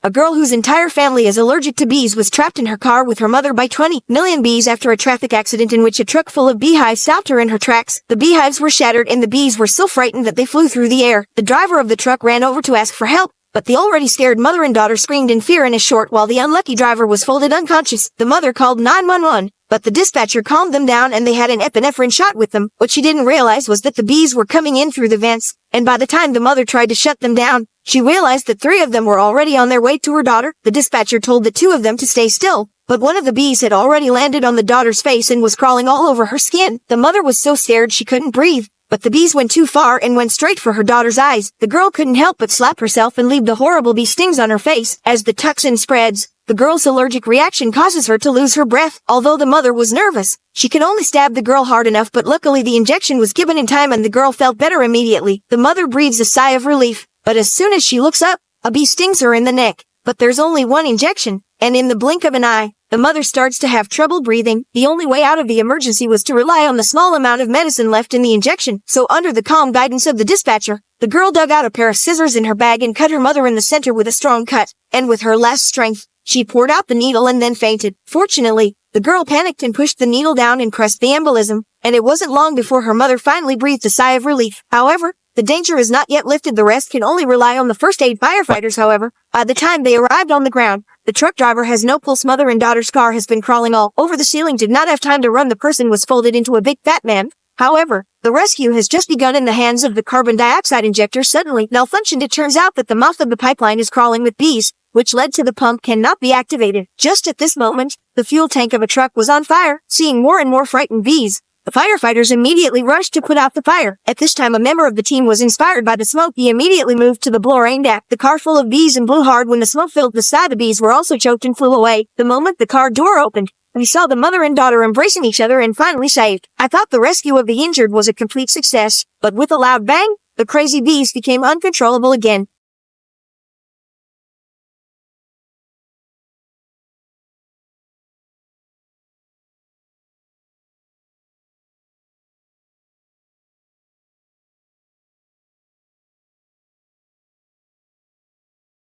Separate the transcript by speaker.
Speaker 1: A girl whose entire family is allergic to bees was trapped in her car with her mother by 20 million bees after a traffic accident in which a truck full of beehives stopped her in her tracks. The beehives were shattered and the bees were so frightened that they flew through the air. The driver of the truck ran over to ask for help, but the already scared mother and daughter screamed in fear in a short while the unlucky driver was folded unconscious. The mother called 911. But the dispatcher calmed them down and they had an epinephrine shot with them. What she didn't realize was that the bees were coming in through the vents, and by the time the mother tried to shut them down, she realized that 3 of them were already on their way to her daughter. The dispatcher told the 2 of them to stay still, but one of the bees had already landed on the daughter's face and was crawling all over her skin. The mother was so scared she couldn't breathe, but the bees went too far and went straight for her daughter's eyes. The girl couldn't help but slap herself and leave the horrible bee stings on her face. As the toxin spreads, the girl's allergic reaction causes her to lose her breath. Although the mother was nervous, she could only stab the girl hard enough, but luckily the injection was given in time and the girl felt better immediately. The mother breathes a sigh of relief, but as soon as she looks up, a bee stings her in the neck. But there's only one injection, and in the blink of an eye, the mother starts to have trouble breathing. The only way out of the emergency was to rely on the small amount of medicine left in the injection. So under the calm guidance of the dispatcher, the girl dug out a pair of scissors in her bag and cut her mother in the center with a strong cut. And with her last strength, she poured out the needle and then fainted. Fortunately, the girl panicked and pushed the needle down and pressed the embolism, and it wasn't long before her mother finally breathed a sigh of relief. However, the danger is not yet lifted. The rest can only rely on the first aid firefighters. However, by the time they arrived on the ground, the truck driver has no pulse. Mother and daughter's car has been crawling all over the ceiling. Did not have time to run. The person was folded into a big fat man. However, the rescue has just begun in the hands of the carbon dioxide injector suddenly malfunctioned. It turns out that the mouth of the pipeline is crawling with bees, which led to the pump cannot be activated. Just at this moment, the fuel tank of a truck was on fire. Seeing more and more frightened bees, the firefighters immediately rushed to put out the fire. At this time, a member of the team was inspired by the smoke. He immediately moved to the blower aimed at the car full of bees and blew hard. When the smoke filled the side, the bees were also choked and flew away. The moment the car door opened, we saw the mother and daughter embracing each other and finally saved. I thought the rescue of the injured was a complete success, but with a loud bang, the crazy bees became uncontrollable again.